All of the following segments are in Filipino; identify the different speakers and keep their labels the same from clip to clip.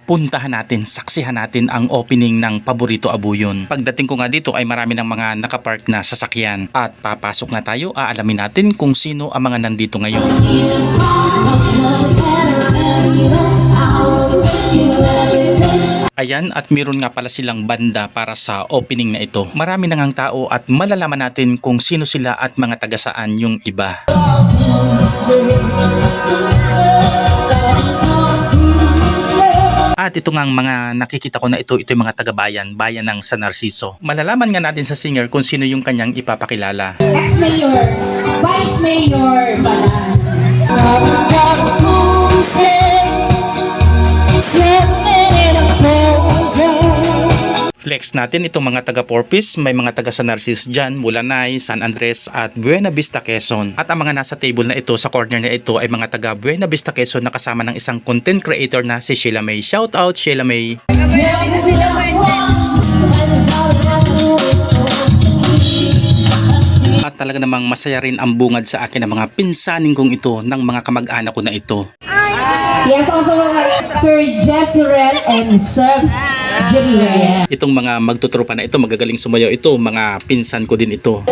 Speaker 1: puntahan natin, saksihan natin ang opening ng Paborito Abuyon. Pagdating ko nga dito ay marami ng mga nakapark na sasakyan at papasok na tayo, aalamin natin kung sino ang mga nandito ngayon. Ayan, at meron nga pala silang banda para sa opening na ito. Marami na ngang tao at malalaman natin kung sino sila at mga taga-saan yung iba. At ito ngang mga nakikita ko na ito yung mga taga-bayan, bayan ng San Narciso. Malalaman nga natin sa singer kung sino yung kanyang ipapakilala.
Speaker 2: Ex-mayor, vice-mayor,
Speaker 1: Flex natin itong mga taga-Porpis, may mga taga San Narciso dyan, Mulanay, San Andres at Buena Vista, Quezon. At ang mga nasa table na ito, sa corner na ito ay mga taga Buena Vista, Quezon na kasama ng isang content creator na si Sheila May. Shout out Sheila May! At talaga namang masaya rin ang bungad sa akin ng mga pinsaning kong ito ng mga kamag-anak ko na ito.
Speaker 2: Yes, also Sir Jezreel and Sir Jerry.
Speaker 1: Itong mga magtutropa na ito, magagaling sumayaw ito, mga pinsan ko din ito.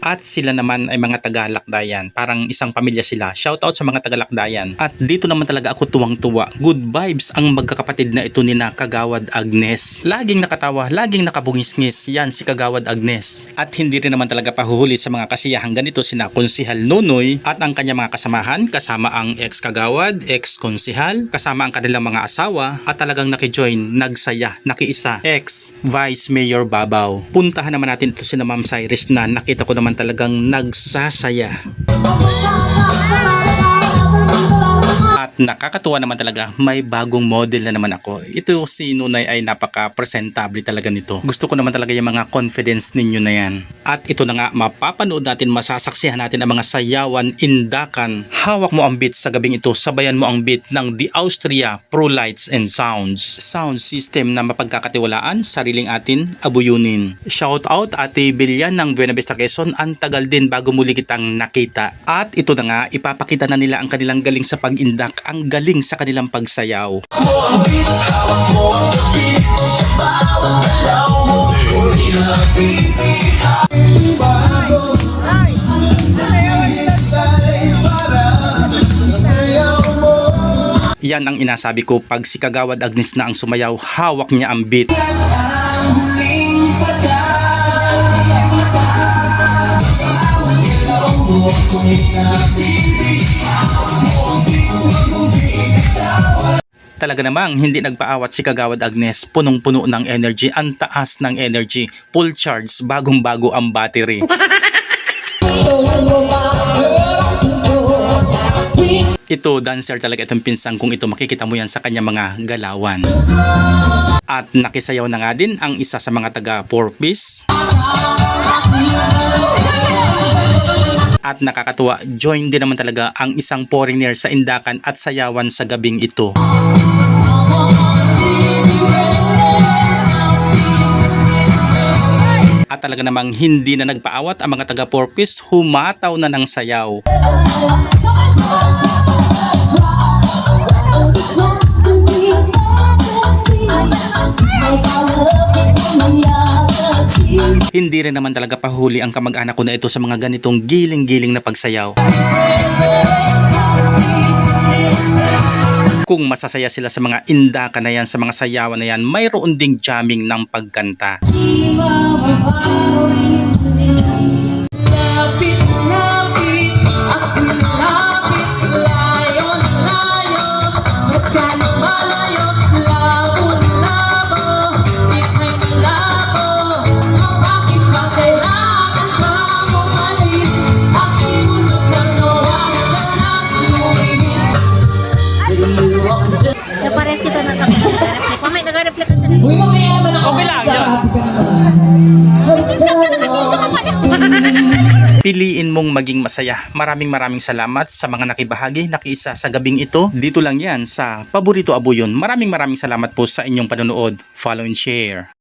Speaker 1: At sila naman ay mga taga-Lakdayan. Parang isang pamilya sila. Shoutout sa mga taga-Lakdayan. At dito naman talaga ako tuwang-tuwa. Good vibes ang magkakapatid na ito ni na Kagawad Agnes. Laging nakatawa, laging nakabungis-ngis. Yan si Kagawad Agnes. At hindi rin naman talaga pahuhuli sa mga kasiyahang ganito sina Konsihal Nonoy at ang kanyang mga kasamahan. Kasama ang ex-Kagawad, ex-Konsihal, kasama ang kanilang mga asawa at talagang nakijoin, nagsaya, nakiisa. Ex-Vice Mayor Babaw. Puntahan naman natin ito si Ma'am Cyrus na nakita ko naman talagang nagsasaya. At nakakatuwa naman talaga, may bagong model na naman ako. Ito si Nunay ay napaka-presentable talaga nito. Gusto ko naman talaga yung mga confidence ninyo na yan. At ito na nga, mapapanood natin, masasaksihan natin ang mga sayawan, indakan. Hawak mo ang beat sa gabing ito, sabayan mo ang beat ng The Austria Pro Lights and Sounds. Sound system na mapagkakatiwalaan, sariling atin, abuyunin. Shout out Ate Bilyan ng Buena Vista, Quezon, ang tagal din bago muli kitang nakita. At ito na nga, ipapakita na nila ang kanilang galing sa pag-indak, ang galing sa kanilang pagsayaw. Yan ang inasabi ko, pag si Kagawad Agnes na ang sumayaw, hawak niya ang beat. Talaga namang hindi nagpaawat si Kagawad Agnes, punong-puno ng energy, ang taas ng energy, full charge, bagong-bago ang battery. Ito, dancer talaga itong pinsang kung ito, makikita mo yan sa kanya mga galawan. At nakisayaw na nga din ang isa sa mga taga-Porpis. At nakakatuwa, join din naman talaga ang isang foreigner sa indakan at sayawan sa gabing ito. At talaga namang hindi na nagpaawat ang mga taga-Porpis, humataw na ng sayaw. Hindi rin naman talaga pahuli ang kamag-anak ko na ito sa mga ganitong giling-giling na pagsayaw. Kung masasaya sila sa mga indaka na yan, sa mga sayawan na yan, mayroon ding jamming ng pagkanta.
Speaker 3: Pares kita nag-reflect. Mamay nag-reflect ka na.
Speaker 2: Uy, mamaya naman ako.
Speaker 1: Okay lang yan. Piliin mong maging masaya. Maraming salamat sa mga nakibahagi, nakiisa sa gabing ito. Dito lang yan sa Paborito Abuyon. Maraming salamat po sa inyong panonood. Follow and share.